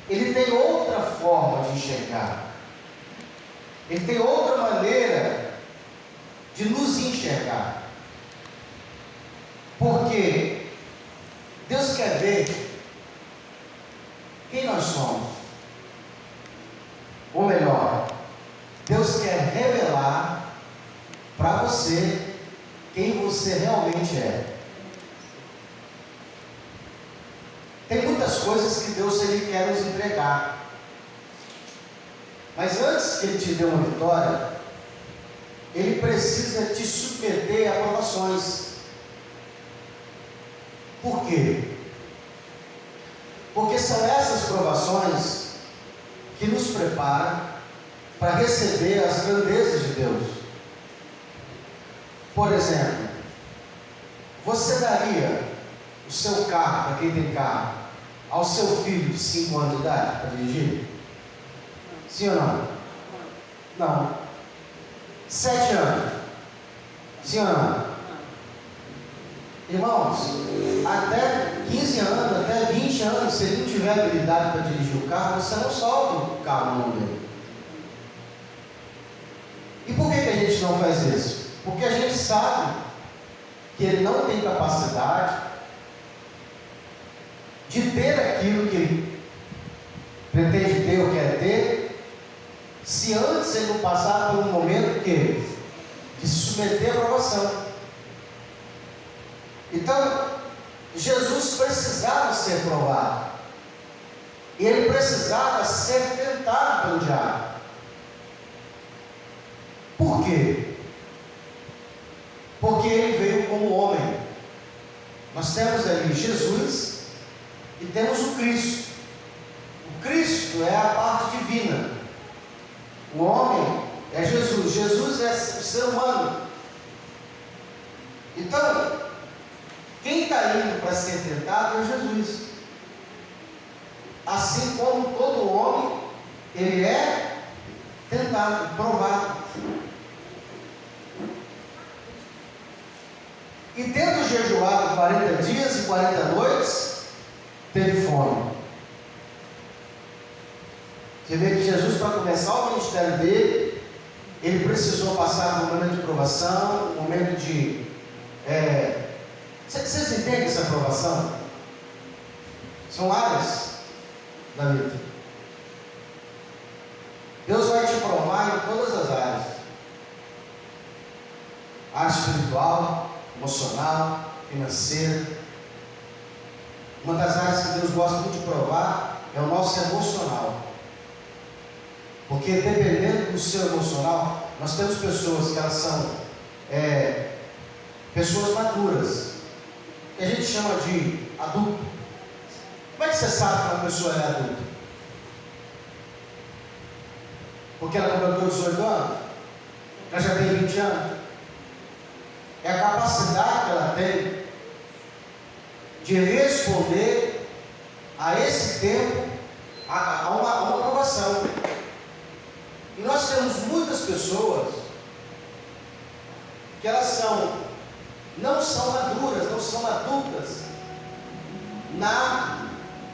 ele tem outra forma de enxergar. Ele tem outra maneira de nos enxergar. Porque Deus quer ver quem nós somos. Ou melhor, Deus quer revelar para você quem você realmente é. Tem muitas coisas que Deus ele quer nos entregar. Mas antes que Ele te dê uma vitória, Ele precisa te submeter a provações. Por quê? Porque são essas provações que nos preparam para receber as grandezas de Deus. Por exemplo, você daria o seu carro, para quem tem carro, ao seu filho de 5 anos de idade para dirigir? Sim ou não? Não. 7 anos? Sim ou não? Irmãos, até 15 anos, até 20 anos, se ele não tiver habilidade para dirigir o carro, você não solta o carro na mão dele. E por que a gente não faz isso? Porque a gente sabe que ele não tem capacidade de ter aquilo que ele pretende ter ou quer ter, se antes ele não passar por um momento de se submeter à provação. Então, Jesus precisava ser provado. E ele precisava ser tentado pelo diabo. Por quê? Porque ele veio como homem. Nós temos ali Jesus e temos o Cristo. O Cristo é a parte divina. O homem é Jesus. Jesus é o ser humano. Então, quem está indo para ser tentado é Jesus. Assim como todo homem, ele é tentado, provado. E tendo jejuado 40 dias e 40 noites, teve fome. Você vê que Jesus, para começar o ministério dele, ele precisou passar por um momento de provação, um momento de... Vocês entendem essa provação? São áreas da vida. Deus vai te provar em todas as áreas. Área espiritual, emocional, financeira. Uma das áreas que Deus gosta muito de provar é o nosso emocional. Porque dependendo do seu emocional, nós temos pessoas que elas são pessoas maduras, que a gente chama de adulto. Como é que você sabe que uma pessoa é adulta? Porque ela completou 18 anos? Ela já tem 20 anos? É a capacidade que ela tem de responder a esse tempo, a uma provação. E nós temos muitas pessoas que elas não são maduras, não são adultas na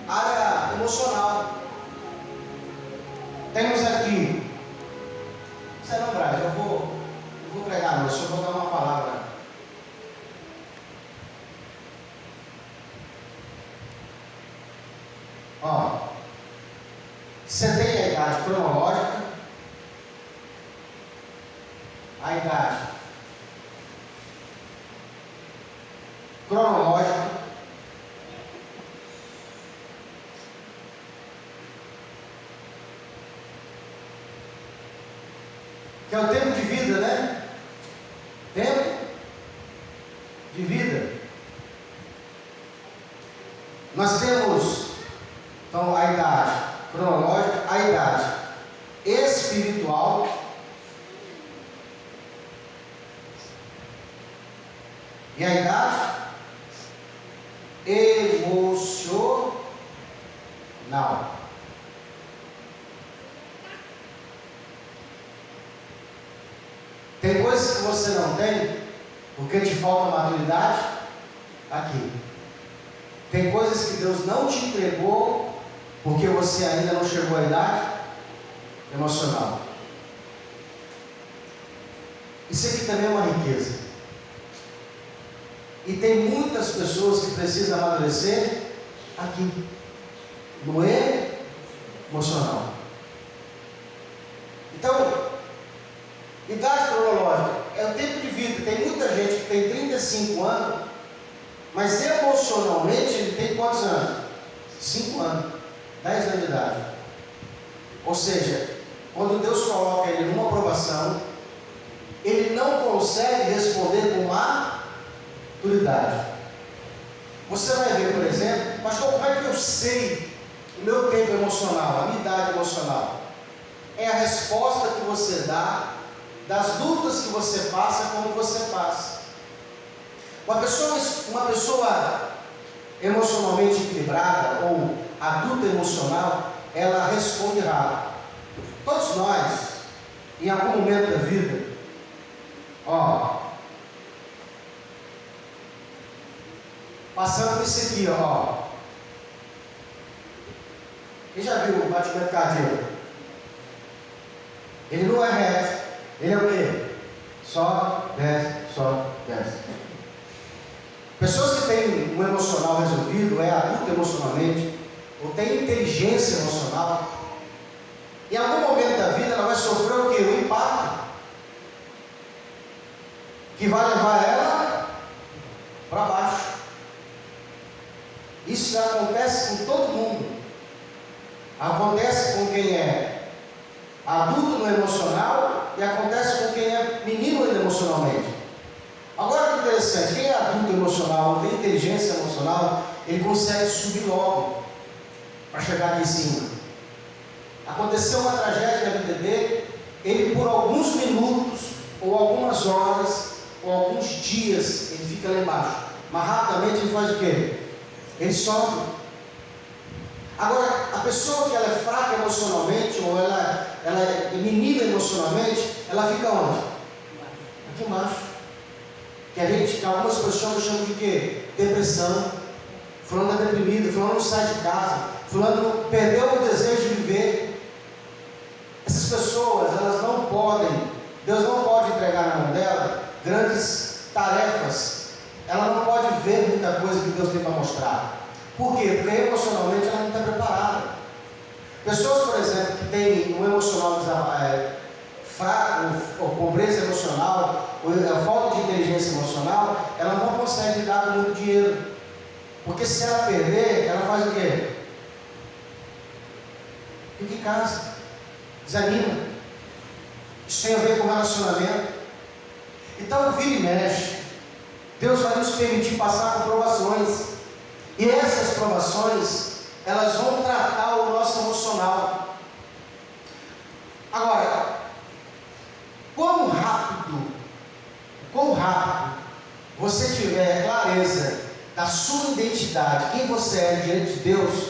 área emocional. Temos aqui, você não, Braz, eu vou pregar, mas eu vou dar uma palavra. Ó, você tem a idade cronológica, a idade cronológica, que é o tempo de vida, né? Tempo de vida. Nós temos, então, a idade cronológica, a idade espiritual e a idade emocional. Tem coisas que você não tem porque te falta maturidade aqui. Tem coisas que Deus não te entregou porque você ainda não chegou à idade emocional. Isso aqui também é uma riqueza. E tem muitas pessoas que precisam amadurecer aqui, no emocional. Então, idade cronológica é o tempo de vida. Tem muita gente que tem 35 anos, mas emocionalmente ele tem quantos anos? 5 anos, 10 anos de idade. Ou seja, quando Deus coloca ele numa aprovação, ele não consegue responder com maturidade. Você vai ver, por exemplo, pastor, como é que eu sei o meu tempo emocional, a minha idade emocional? É a resposta que você dá das lutas que você passa, como você passa. Uma pessoa emocionalmente equilibrada ou adulta emocional, ela responde rápido. Todos nós, em algum momento da vida, passando por isso aqui, Quem já viu o batimento cardíaco? Ele não é reto, ele é o quê? Só desce. Pessoas que têm um emocional resolvido, é adulto emocionalmente, ou tem inteligência emocional, em algum momento da vida ela vai sofrer o quê? O impacto, que vai levar ela para baixo. Isso acontece com todo mundo. Acontece com quem é adulto no emocional e acontece com quem é menino emocionalmente. Agora que interessante, quem é adulto emocional, tem inteligência emocional, ele consegue subir logo para chegar aqui em cima. Aconteceu uma tragédia na vida dele, ele por alguns minutos, ou algumas horas, ou alguns dias, ele fica lá embaixo. Mas rapidamente ele faz o quê? Ele sobe. Agora, a pessoa que ela é fraca emocionalmente, ou ela é menina emocionalmente, ela fica onde? Aqui embaixo. Que algumas pessoas chamam de quê? Depressão. Fulano é deprimido, fulano não sai de casa, fulano perdeu o desejo de viver. Essas pessoas, elas não podem, Deus não pode entregar na mão dela grandes tarefas. Ela não pode ver muita coisa que Deus tem para mostrar. Por quê? Porque emocionalmente ela não está preparada. Pessoas, por exemplo, que têm um emocional fraco, ou pobreza emocional, ou a falta de inteligência emocional, ela não consegue lidar com muito dinheiro. Porque se ela perder, ela faz o quê? Fica em casa, desanima. Isso tem a ver com relacionamento. Então, vira e mexe. Deus vai nos permitir passar por provações. E essas provações, elas vão tratar o nosso emocional. Agora, quão rápido você tiver clareza da sua identidade, quem você é diante de Deus,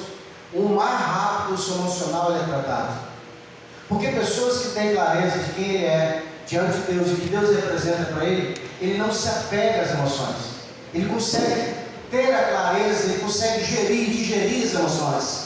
o mais rápido o seu emocional é tratado. Porque pessoas que têm clareza de quem ele é diante de Deus e que Deus representa para ele não se apega às emoções. Ele consegue ter a clareza, ele consegue digerir as emoções.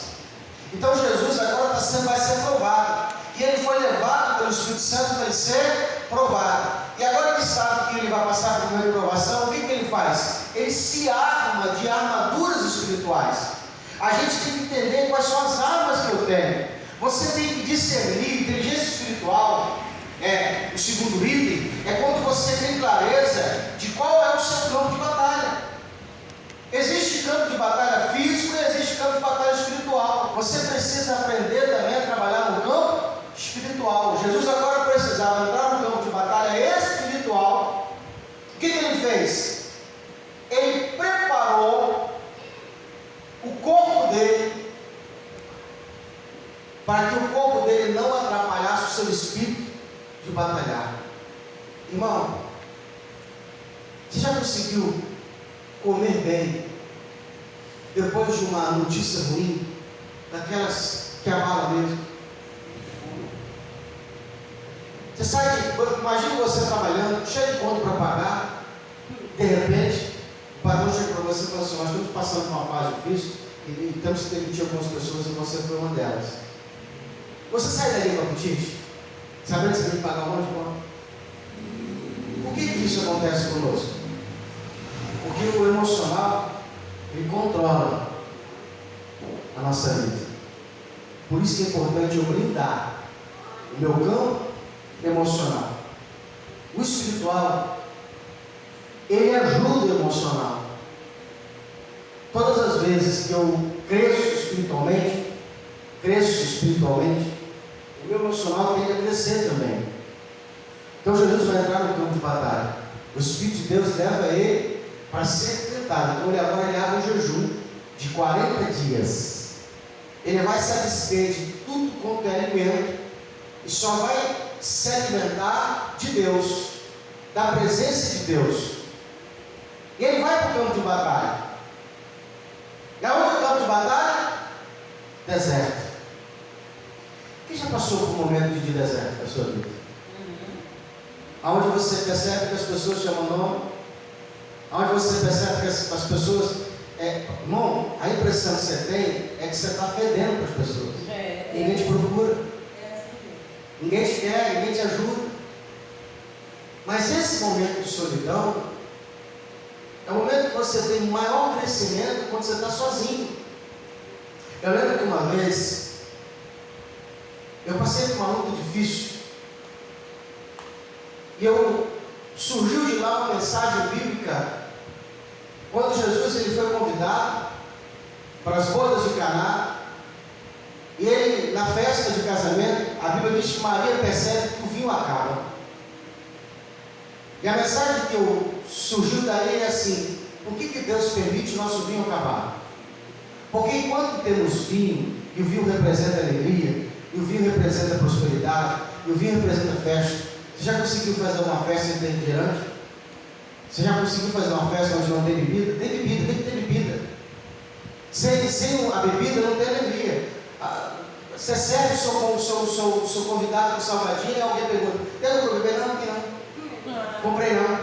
Então Jesus agora vai ser provado. E ele foi levado pelo Espírito Santo para ele ser provado. E agora que sabe que ele vai passar por uma provação, o que ele faz? Ele se arma de armaduras espirituais. A gente tem que entender quais são as armas que eu tenho. Você tem que discernir. Inteligência espiritual, o segundo item, é quando você tem clareza de qual é o seu campo de batalha. Existe campo de batalha físico e existe campo de batalha espiritual. Você precisa aprender também a trabalhar no campo espiritual. Jesus agora precisava entrar no campo de batalha espiritual. O que ele fez? Ele preparou o corpo dele para que o corpo dele não atrapalhasse o seu espírito de batalhar. Irmão, você já conseguiu comer bem depois de uma notícia ruim, daquelas que abala mesmo? Você sai imagina você trabalhando, cheio de conta para pagar, de repente o patrão chega para você e fala assim: nós estamos passando por uma fase difícil, e temos que demitir algumas pessoas e você foi uma delas. Você sai dali com apetite, sabendo que você tem que pagar um monte de conta. Por que isso acontece conosco? Porque o emocional, ele controla a nossa vida. Por isso que é importante eu blindar o meu campo emocional. O espiritual, ele ajuda o emocional. Todas as vezes que eu cresço espiritualmente, o meu emocional tem que crescer também. Então Jesus vai entrar no campo de batalha. O Espírito de Deus leva ele para ser tentado. Então agora ele abre um jejum de 40 dias. Ele vai se abster de tudo quanto é alimento e só vai se alimentar de Deus, da presença de Deus. E ele vai para o campo de batalha. E aonde é o campo de batalha? Deserto. Quem já passou por um momento de deserto na sua vida? Aonde você percebe que as pessoas te abandonam? Aonde você percebe que as pessoas... irmão, a impressão que você tem é que você está fedendo para as pessoas. Ninguém te procura. Ninguém te quer, ninguém te ajuda. Mas esse momento de solidão é o momento que você tem maior crescimento quando você está sozinho. Eu lembro que uma vez eu passei por uma luta difícil e surgiu de lá uma mensagem bíblica quando Jesus ele foi convidado para as bodas de Caná. E ele, na festa de casamento, a Bíblia diz que Maria percebe que o vinho acaba. E a mensagem que surgiu daí é assim: por que Deus permite o nosso vinho acabar? Porque enquanto temos vinho, e o vinho representa alegria, e o vinho representa prosperidade, e o vinho representa festa. Você já conseguiu fazer uma festa sem ter refrigerante? Você já conseguiu fazer uma festa onde não tem bebida? Tem bebida, tem que ter bebida. Sem a bebida não tem alegria. Você serve o seu convidado com salgadinho e alguém pergunta: tem alguma coisa beber? Não, tem não. Comprei não.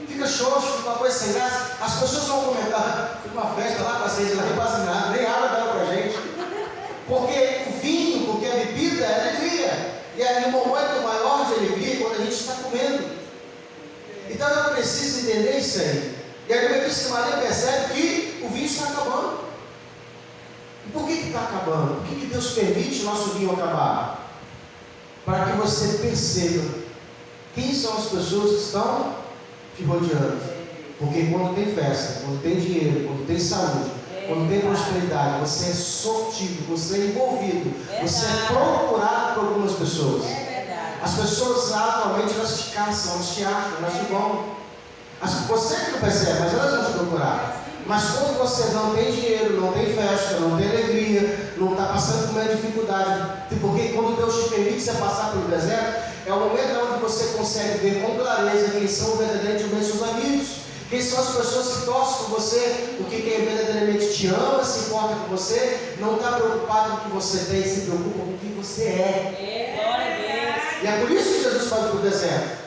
Fica xoxo, fica uma coisa sem graça. As pessoas vão comentar: fui uma festa lá, passei lá, nem quase nada, nem água dela pra gente. Porque o vinho, porque a bebida é alegria. E é um momento maior de alegria quando a gente está comendo. Então eu preciso entender isso aí. E a Bíblia diz que Maria percebe que o vinho está acabando. E por que está acabando? Por que Deus permite o nosso vinho acabar? Para que você perceba quem são as pessoas que estão te rodeando. Porque quando tem festa, quando tem dinheiro, quando tem saúde, quando tem prosperidade, você é sortido, você é envolvido, você é procurado por algumas pessoas. As pessoas atualmente elas te caçam, elas te acham, elas te vão. Você que não percebe, mas elas vão te procurar. Mas quando você não tem dinheiro, não tem festa, não tem alegria, não está passando por uma dificuldade, porque quando Deus te permite você passar pelo deserto, é o momento onde você consegue ver com clareza quem são verdadeiramente seus amigos, quem são as pessoas que torcem por você, porque quem verdadeiramente te ama, se importa com você, não está preocupado com o que você tem, se preocupa com o que você é. Glória a Deus. E é por isso que Jesus foi para o deserto,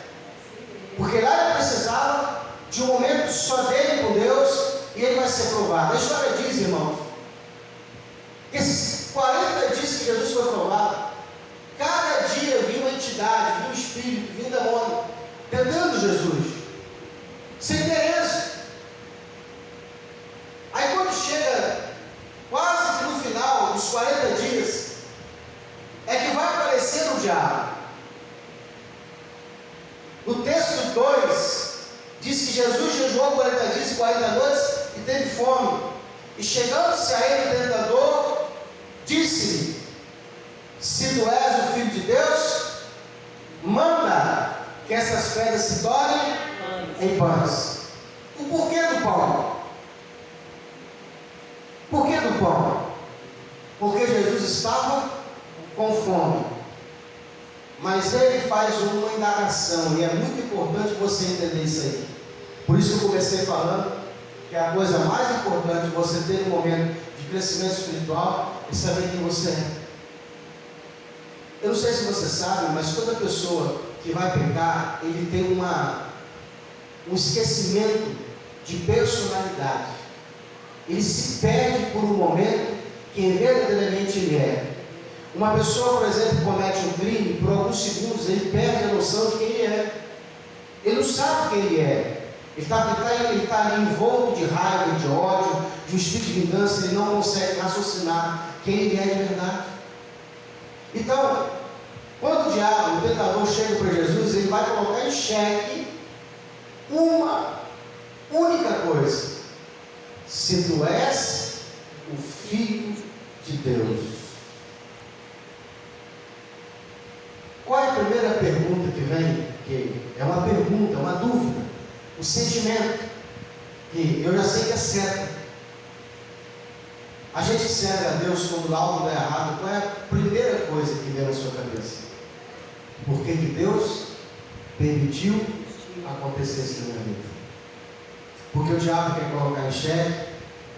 porque lá ele precisava de um momento só dele com Deus. E ele vai ser provado. A história diz, irmãos, que esses 40 dias que Jesus foi provado, cada dia vinha uma entidade, vinha um espírito, vinha um demônio, tentando Jesus, sem interesse. Aí quando chega quase que no final dos 40 dias, é que vai aparecer o diabo. No texto 2, diz que Jesus jejuou 40 dias e 40 noites e teve fome. E chegando-se a ele o tentador, disse-lhe: se tu és o Filho de Deus, manda que essas pedras se tornem em pães. O porquê do pão? Por que do pão? Porque Jesus estava com fome. Mas ele faz uma indagação, e é muito importante você entender isso aí. Por isso que eu comecei falando que a coisa mais importante de você ter um momento de crescimento espiritual é saber quem você é. Eu não sei se você sabe, mas toda pessoa que vai pecar, ele tem um esquecimento de personalidade. ele se perde por um momento quem verdadeiramente ele é. Uma pessoa, por exemplo, comete um crime, por alguns segundos ele perde a noção de quem ele é. Ele não sabe quem ele é. Ele está ali envolto de raiva, de ódio, de um espírito de vingança. Ele não consegue raciocinar quem ele é de verdade. Então, quando o diabo, o tentador, chega para Jesus, ele vai colocar em xeque uma única coisa: se tu és o Filho de Deus. Qual é a primeira pergunta que vem? Que é uma pergunta, é uma dúvida, um sentimento que eu já sei que é certo. A gente serve a Deus quando algo dá errado. Qual é a primeira coisa que vem na sua cabeça? Por que Deus permitiu acontecer isso na minha vida? Porque o diabo quer colocar em xeque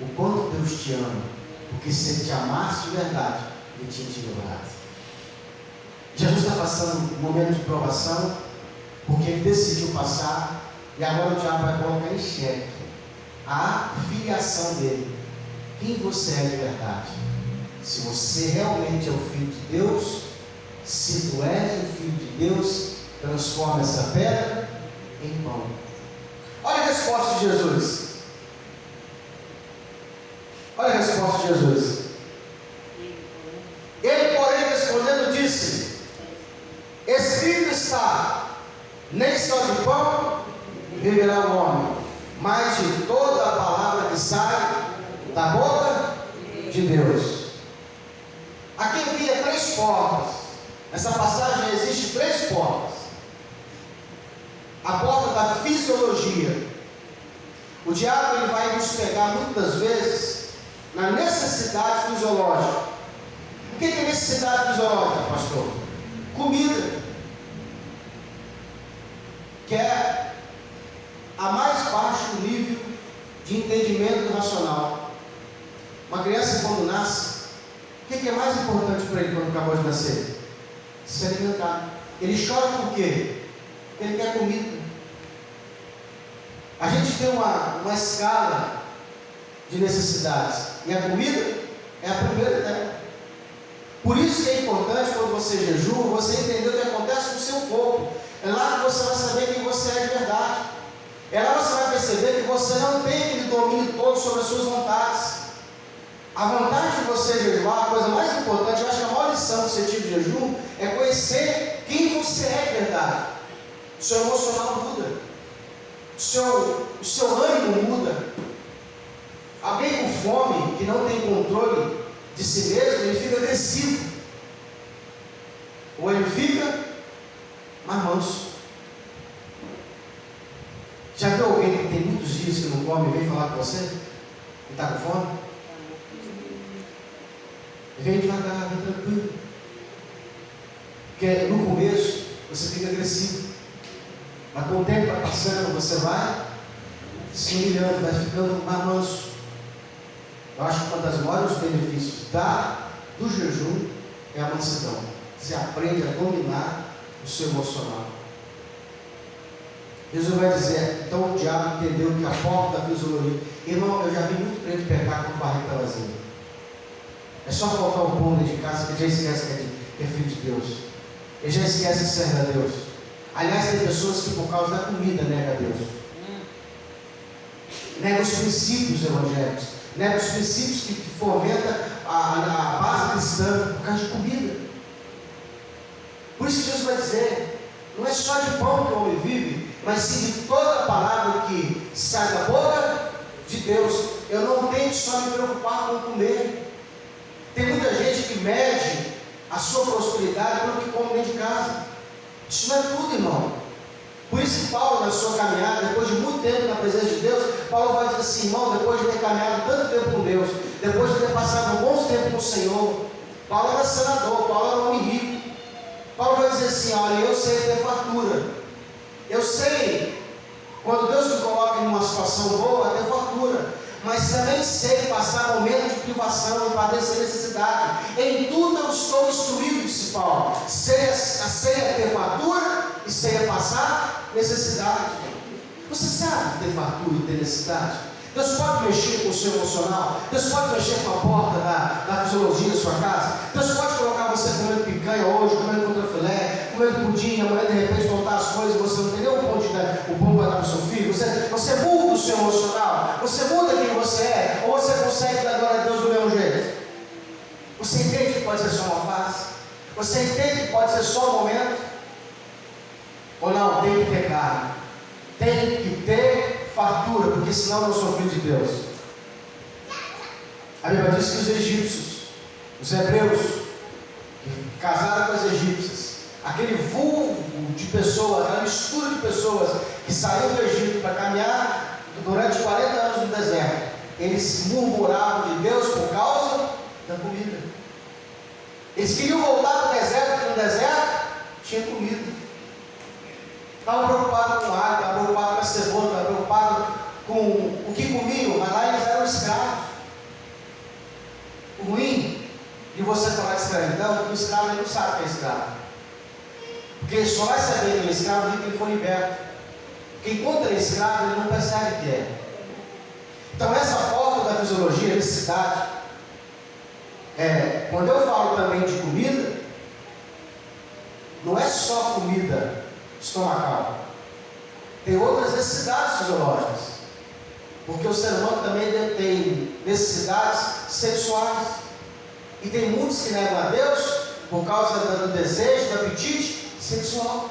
o quanto Deus te ama. Porque se Ele te amasse de verdade, Ele tinha te livrado. Jesus está passando um momento de provação, porque Ele decidiu passar, e agora o diabo vai colocar em xeque a filiação dele. Quem você é de verdade? Se você realmente é o Filho de Deus, se tu és o Filho de Deus, transforma essa pedra em pão. Olha a resposta de Jesus. Olha a resposta de Jesus. Ele, porém, respondendo, disse: escrito está, nem só de pão viverá o homem, mas de toda a palavra que sai da boca de Deus. Aqui havia 3 portas. Nessa passagem existem 3 portas. A porta da fisiologia. O diabo ele vai nos pegar muitas vezes na necessidade fisiológica. O que é necessidade fisiológica, pastor? Comida. Que é a mais baixo nível de entendimento racional. Uma criança, quando nasce, o que é mais importante para ele quando acabou de nascer? Se alimentar. Ele chora por quê? Porque ele quer comida. A gente tem uma escala de necessidades, e a comida é a primeira dela. Por isso que é importante, quando você jejua, você entender o que acontece com o seu corpo. É lá que você vai saber quem você é de verdade. É lá que você vai perceber que você não tem aquele domínio todo sobre as suas vontades. A vantagem de você jejuar, a coisa mais importante, eu acho que a maior lição que você tira de jejum é conhecer quem você é de verdade. O seu emocional muda. O seu ânimo muda. Alguém com fome, que não tem controle de si mesmo, ele fica agressivo. Ou ele fica mais manso. Já viu alguém que tem muitos dias que não come e vem falar com você? E está com fome? Vem devagar, vem tranquilo. Porque no começo você fica agressivo. Mas com o tempo vai passando, você vai se humilhando, vai ficando mais manso. Eu acho que uma das maiores benefícios do jejum é a mansidão. Você aprende a dominar o seu emocional. Jesus vai dizer, então o diabo entendeu que a porta da fisiologia. Irmão, eu já vi muito crente pecar com o barriga vazio. É só faltar o pão dentro de casa que ele já esquece que é filho de Deus. Ele já esquece que serve a Deus. Aliás, tem pessoas que por causa da comida negam a Deus. Negam os princípios evangélicos. Negam os princípios que fomentam a base cristã por causa de comida. Por isso que Jesus vai dizer, não é só de pão que o homem vive, mas sim de toda a palavra que sai da boca de Deus. Eu não tenho só me preocupar com comer. Tem muita gente que mede a sua prosperidade pelo que come dentro de casa. Isso não é tudo, irmão. Por isso que Paulo, na sua caminhada, depois de muito tempo na presença de Deus, Paulo vai dizer assim, irmão, depois de ter caminhado tanto tempo com Deus, depois de ter passado um bom tempo com o Senhor, Paulo era senador, Paulo era homem rico. Paulo vai dizer assim, olha, eu sei ter fartura. Eu sei, quando Deus me coloca em uma situação boa, ter fartura. Mas também sei passar momentos de privação e padecer necessidade. Em tudo eu estou instruído, disse Paulo. Sei ter fartura e sei passar necessidade. Você sabe ter fartura e ter necessidade? Deus pode mexer com o seu emocional. Deus pode mexer com a porta da fisiologia da sua casa. Deus pode colocar você comendo picanha hoje, comendo contrafilé, comendo pudim, amanhã de repente voltar as coisas e você não tem nem o pão para dar para o seu filho. Você muda o seu emocional. Você muda quem você é. Ou você consegue dar glória a Deus do mesmo jeito? Você entende que pode ser só uma fase? Você entende que pode ser só um momento? Ou não? Tem que ter carne. Tem que ter fartura, porque senão não sou filho de Deus. A Bíblia diz que os egípcios, os hebreus, que casaram com as egípcias, aquele vulgo de pessoas, aquela mistura de pessoas que saíram do Egito para caminhar durante 40 anos no deserto, eles murmuravam de Deus por causa da comida. Eles queriam voltar para o deserto, porque no deserto tinha comida. Estavam preocupados com água, estavam preocupados com a cebola, estavam preocupados com o que comiam, mas lá eles eram escravos. O ruim de você falar de escravidão é que o escravo ele não sabe que é escravo. Porque ele só vai saber que ele é escravo no dia que ele for liberto. Porque enquanto ele é escravo, ele não percebe que é. Então essa porta da fisiologia, necessidade, quando eu falo também de comida, não é só comida estomacal. Tem outras necessidades fisiológicas. Porque o ser humano também tem necessidades sexuais. E tem muitos que negam a Deus por causa do desejo, do apetite sexual.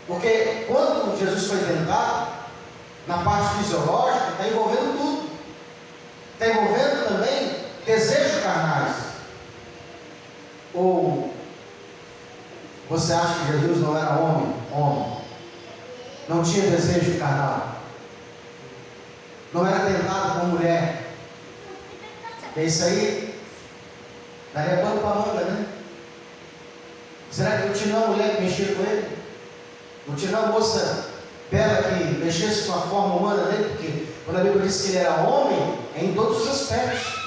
Porque quando Jesus foi tentado, na parte fisiológica, está envolvendo tudo. Está envolvendo também desejos carnais. Ou você acha que Jesus não era homem? Homem. Não tinha desejo carnal. Não era tentado como mulher. É isso aí? Daria pano para manga, né? Será que não tinha uma mulher que mexia com ele? Não tinha uma moça bela que mexesse com a forma humana dele? Porque quando a Bíblia diz que ele era homem, é em todos os aspectos.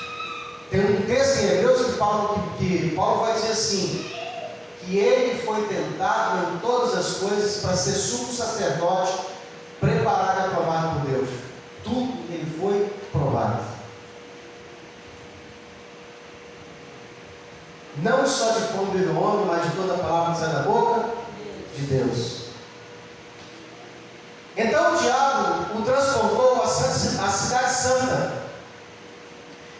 Tem um texto em Hebreus que Paulo vai dizer assim, que ele foi tentado em todas as coisas para ser sumo sacerdote, preparado e aprovado por Deus. Tudo ele foi provado. Não só de pão vive o homem, mas de toda a palavra que sai da boca de Deus. Então o diabo o transportou à cidade santa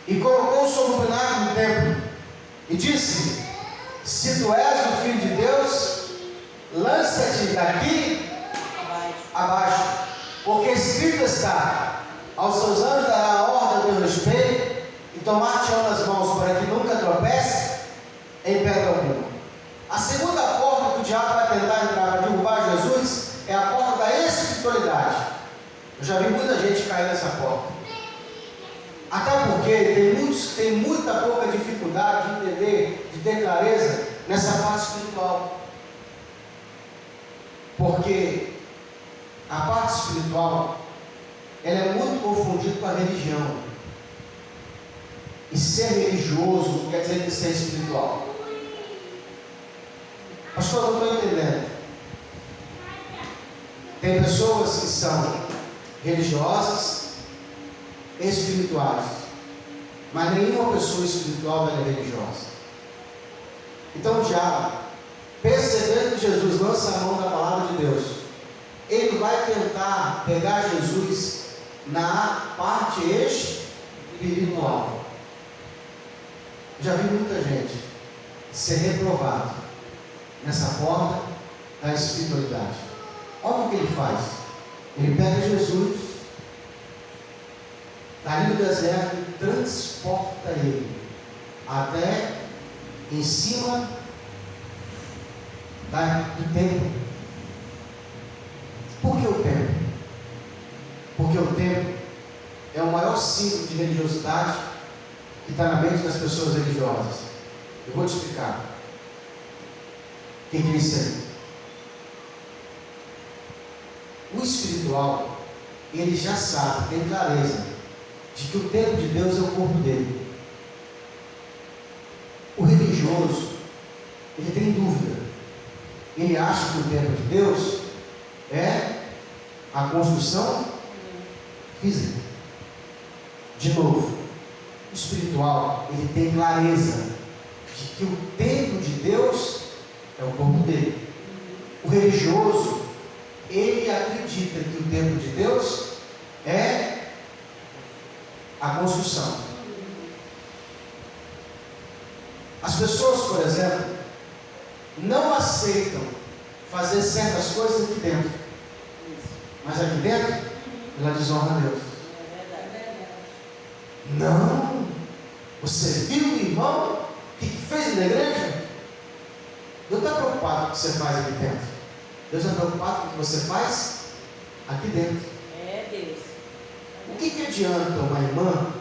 e colocou sobre o pináculo do templo e disse: se tu és o Filho de Deus, lança-te daqui abaixo, porque escrito está: aos seus anjos dará a ordem a teu respeito, e tomar-te-ão nas mãos, para que nunca tropece em pedra alguma. A segunda porta que o diabo vai tentar entrar para derrubar Jesus é a porta da espiritualidade. Eu já vi muita gente cair nessa porta. Até porque tem muita pouca dificuldade de entender, de ter clareza nessa parte espiritual. Porque a parte espiritual, ela é muito confundida com a religião. E ser religioso não quer dizer que ser espiritual. Pastor, eu não estou entendendo. Tem pessoas que são religiosas, espirituais, mas nenhuma pessoa espiritual é religiosa. Então o diabo, percebendo que Jesus lança a mão da palavra de Deus, ele vai tentar pegar Jesus na parte espiritual. Já vi muita gente ser reprovado nessa porta da espiritualidade. Olha o que ele faz. Ele pega Jesus dali do deserto e transporta ele até em cima do templo. Por que o templo? Porque o templo é o maior símbolo de religiosidade que está na mente das pessoas religiosas. Eu vou te explicar. O que é isso aí? O espiritual, ele já sabe, tem clareza de que o templo de Deus é o corpo dele. O religioso, ele tem dúvida. Ele acha que o templo de Deus é a construção física. De novo, o espiritual, ele tem clareza de que o templo de Deus é o corpo dele. O religioso, ele acredita que o templo de Deus é a construção. As pessoas, por exemplo, não aceitam fazer certas coisas aqui dentro, mas aqui dentro ela desonra a Deus. Não, você viu o irmão que fez na igreja? Deus está preocupado com o que você faz aqui dentro. Deus está preocupado com o que você faz aqui dentro. É Deus. O que adianta uma irmã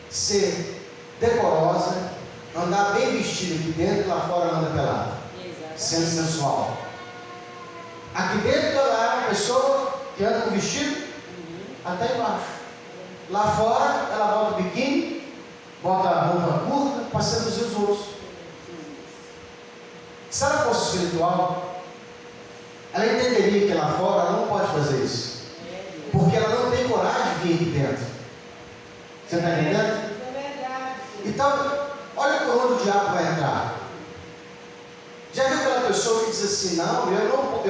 ser decorosa, andar bem vestida aqui dentro e lá fora anda pelada, sendo sensual? Aqui dentro ela é uma pessoa que anda com vestido até embaixo. Lá fora ela bota o biquíni, bota a roupa curta para seduzir os outros. Se ela fosse espiritual, ela entenderia que lá fora ela não pode fazer isso, porque ela não tem coragem de vir aqui dentro. Você está entendendo? Então, olha por onde o diabo vai entrar. Já viu aquela pessoa que diz assim: não, eu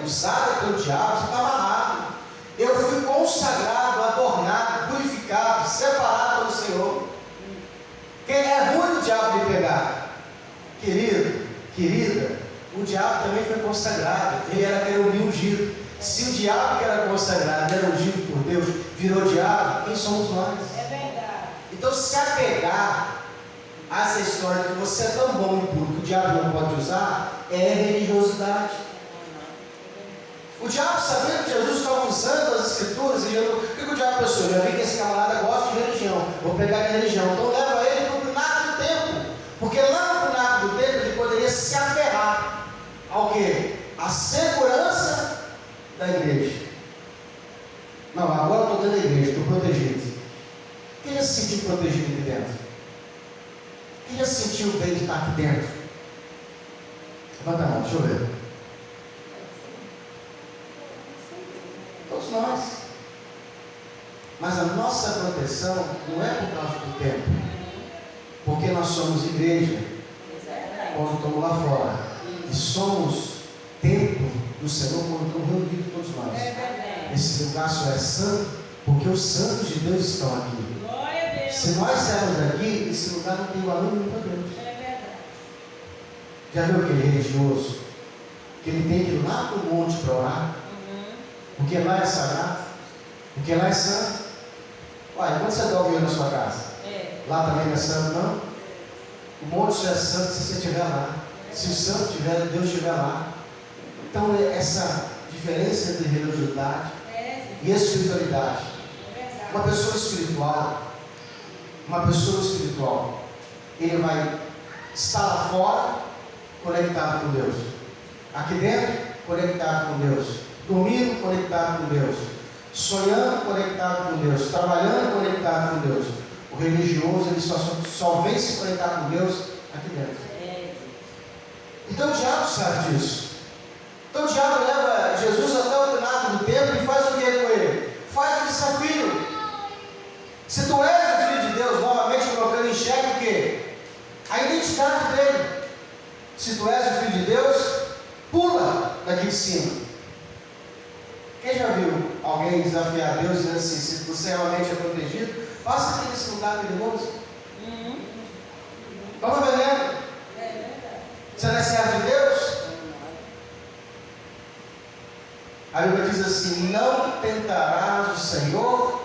usado pelo diabo, você está amarrado. Eu fui consagrado, adornado, purificado, separado pelo Senhor. Quem é ruim do diabo de pegar? Querido, querida, o diabo também foi consagrado. Ele era querubim ungido. Se o diabo que era consagrado era ungido por Deus, virou diabo, quem somos nós? É verdade. Então, se apegar a essa história de que você é tão bom e puro que o diabo não pode usar, é religiosidade. O diabo, sabendo que Jesus estava usando as escrituras, e o que o diabo pensou? Já vi que esse camarada gosta de religião, vou pegar a religião, então leva ele para o pináculo do templo, porque lá no pináculo do templo ele poderia se aferrar ao quê? A segurança da igreja. Não, agora eu estou dentro da igreja, estou protegido. Quem já se sentiu protegido aqui dentro? Quem já sentiu o bem de estar aqui dentro? Levanta a mão, deixa eu ver. Todos nós. Mas a nossa proteção não é por causa do tempo, porque nós somos igreja, quando estamos lá fora, e somos templo do Senhor quando estamos reunidos todos nós. Esse lugar só é santo porque os santos de Deus estão aqui. Se nós sairmos daqui, esse lugar não tem valor nenhum para Deus. Já viu aquele religioso que ele tem que ir lá para o monte para orar? Porque lá é sagrado, porque lá é santo. Olha, quando você dorme na sua casa, lá também não é santo, não? O monte só é santo se você estiver lá. Se o santo estiver, Deus estiver lá. Então, essa diferença entre religiosidade e espiritualidade. Uma pessoa espiritual, ele vai estar lá fora, conectado com Deus. Aqui dentro, conectado com Deus. Dormindo, conectado com Deus. Sonhando, conectado com Deus. Trabalhando, conectado com Deus. O religioso, ele só vem se conectar com Deus aqui dentro. Então o diabo sabe disso. Então o diabo leva Jesus até o pináculo do templo e faz o que com ele? Faz o desafio. Se tu és o Filho de Deus, novamente colocando em xeque o quê? A identidade dele. Se tu és o Filho de Deus, pula daqui de cima. Quem já viu alguém desafiar Deus dizendo assim: se você realmente é protegido, passa aqui nesse lugar perigoso? Estão vendo? Você não é servo de Deus? A Bíblia diz assim: não tentarás o Senhor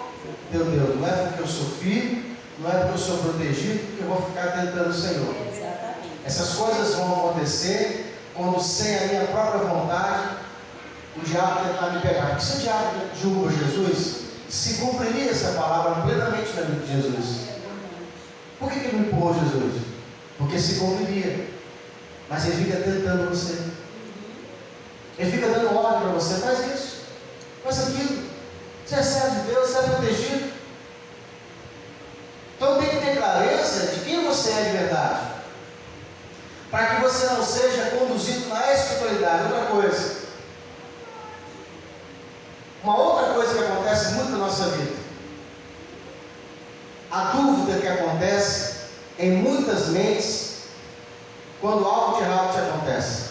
teu Deus. Não é porque eu sou filho, não é porque eu sou protegido, que eu vou ficar tentando o Senhor. Essas coisas vão acontecer quando, sem a minha própria vontade, o diabo tentar me pegar. Porque se o diabo julgou Jesus, se cumpriria essa palavra plenamente na vida de Jesus. Por que ele não empurrou Jesus? Porque se cumpriria. Mas ele fica tentando você. Ele fica dando ordem para você: faz isso, faz aquilo. Você é servo de Deus, você é protegido. Então tem que ter clareza de quem você é de verdade, para que você não seja conduzido na espiritualidade. Outra coisa, acontece muito na nossa vida. A dúvida que acontece em muitas mentes quando algo de errado te acontece.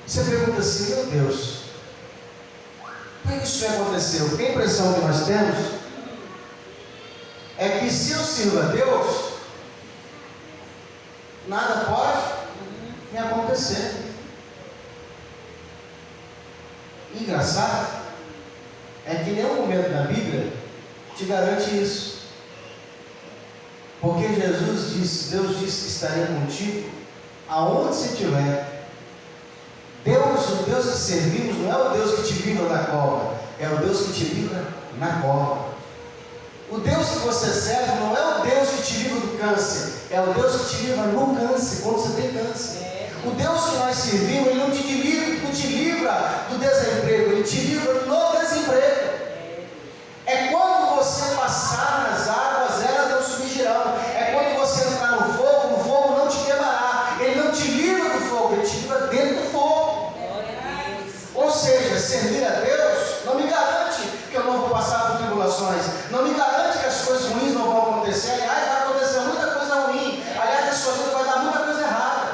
Você pergunta assim: meu Deus, por que isso me aconteceu? Porque a impressão que nós temos é que se eu sirvo a Deus, nada pode me acontecer. Engraçado é que nenhum momento na Bíblia te garante isso. Porque Jesus disse, Deus disse que estaria contigo aonde você estiver. O Deus que servimos não é o Deus que te livra da cova, é o Deus que te livra na cova. O Deus que você serve não é o Deus que te livra do câncer, é o Deus que te livra no câncer, quando você tem câncer. O Deus que nós servimos, Ele não te livra do desemprego, Ele te livra no desemprego. É quando você passar nas águas, elas não submergirão. É quando você entrar no fogo não te queimará. Ele não te livra do fogo, Ele te livra dentro do fogo. Ou seja, servir a Deus não me garante que eu não vou passar por tribulações, não me garante que as coisas ruins não vão acontecer. Aliás, vai acontecer muita coisa ruim. Aliás, a sua vida vai dar muita coisa errada.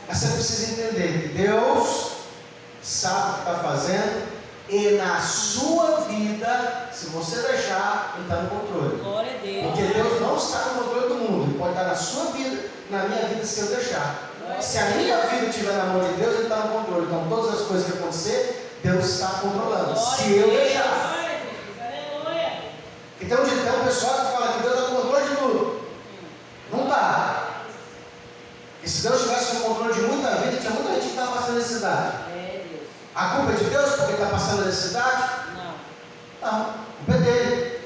Mas você precisa entender que Deus sabe o que está fazendo, e na sua vida, se você deixar, Ele está no controle. Glória a Deus. Porque Deus não está no controle do mundo, Ele pode estar na sua vida, na minha vida, se eu deixar. Se a minha vida estiver na mão de Deus, Ele está no controle. Então todas as coisas que acontecer, Deus está controlando. Se eu deixar. Então tem um pessoal que fala que Deus está no controle de tudo. Não está. E se Deus estivesse no controle de muita vida, tinha muita gente que estava passando necessidade. A culpa é de Deus porque está passando necessidade? Não. A culpa é dele,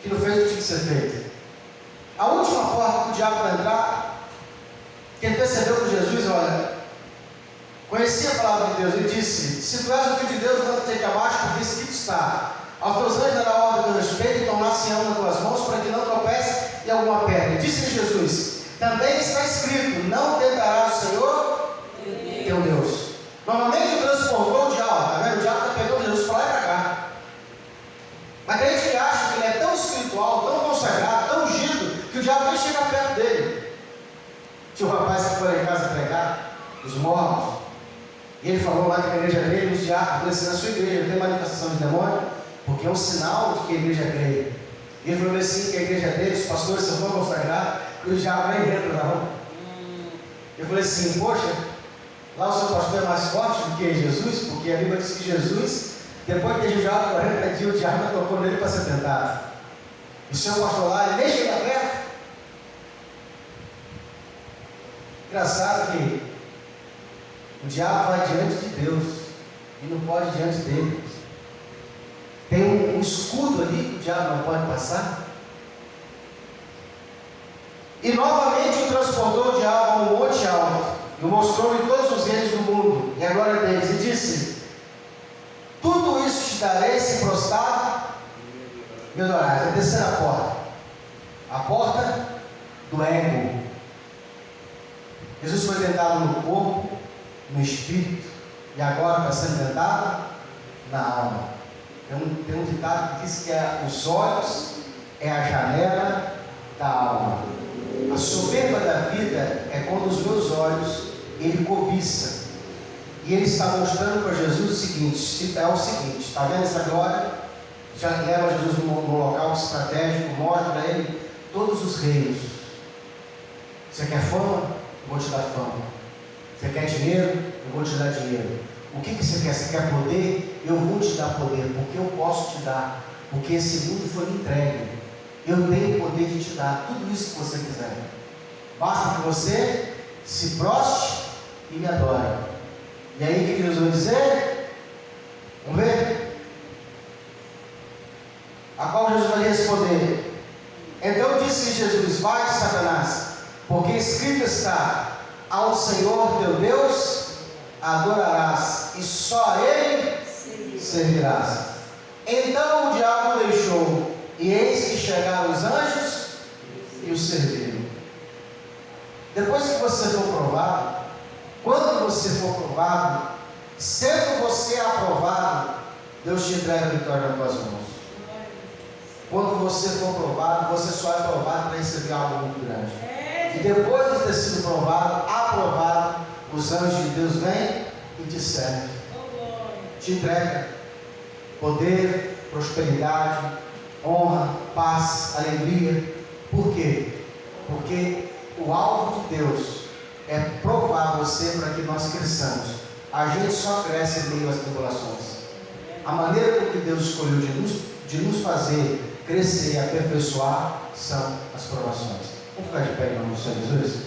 que não fez o que tinha que ser feito. A última porta que o diabo vai entrar, quem percebeu com Jesus, olha, conhecia a palavra de Deus, ele disse: se tu és o filho de Deus, levanta-te aqui abaixo, porque escrito está: aos teus anjos dará ordem a teu respeito, e tomar-se nas tuas mãos, para que não tropece em alguma pedra. Disse-lhe Jesus: também está escrito: não tentarás o Senhor teu Deus. Normalmente o transportou o diabo, está vendo? O diabo está pegando Jesus para lá e para cá. Mas tem gente que acha que ele é tão espiritual, tão consagrado, tão ungido, que o diabo nem chega perto dele. Tinha um rapaz que foi lá em casa pregar, os mormons, e ele falou lá que a igreja dele, os diabos, falou assim: na sua igreja não tem manifestação de demônio, porque é um sinal de que a igreja crê. E ele falou assim: que a igreja dele, os pastores são tão consagrados, que o diabo nem entra não. Eu falei assim: poxa, lá o seu pastor é mais forte do que Jesus, porque a Bíblia diz que Jesus, depois de ter jejuado 40 dias, o diabo tocou nele para ser tentado. O seu pastor lá, ele nem chega perto. Engraçado que o diabo vai diante de Deus e não pode ir diante dele. Tem um escudo ali que o diabo não pode passar. E novamente o transportou o diabo a um monte alto e o mostrou-lhe todos os reinos do mundo e a glória deles, e disse: tudo isso te darei se prostrar me adorares. A terceira porta, a porta do ego. Jesus foi tentado no corpo, no espírito, e agora está sendo tentado na alma. Tem um ditado que diz que os olhos é a janela da alma. A soberba da vida é quando os meus olhos, ele cobiça. E ele está mostrando para Jesus o seguinte: está vendo essa glória? Já leva Jesus num local estratégico, mostra para ele todos os reinos. Você quer fama? Eu vou te dar fama. Você quer dinheiro? Eu vou te dar dinheiro. O que você quer? Você quer poder? Eu vou te dar poder, porque eu posso te dar, porque esse mundo foi me entregue. Eu tenho o poder de te dar tudo isso que você quiser. Basta que você se proste e me adore. E aí o que Jesus vai dizer? Vamos ver? A qual Jesus vai responder: então disse Jesus: vai, Satanás, porque escrito está: ao Senhor teu Deus adorarás, e só a Ele servirás. Então o diabo o deixou, e eis que chegaram os anjos e o serviram. Depois que você for provado, quando você for provado, sendo você aprovado, Deus te entrega a vitória nas tuas mãos. Quando você for provado, você só é provado para receber algo muito grande. E depois de ter sido provado, aprovado, os anjos de Deus vêm e te servem. Te entrega poder, prosperidade, honra, paz, alegria. Por quê? Porque o alvo de Deus é provar você para que nós cresçamos. A gente só cresce em meio às tribulações. A maneira com que Deus escolheu de nos fazer crescer e aperfeiçoar são as provações. Vamos ficar de pé em nome do Senhor Jesus?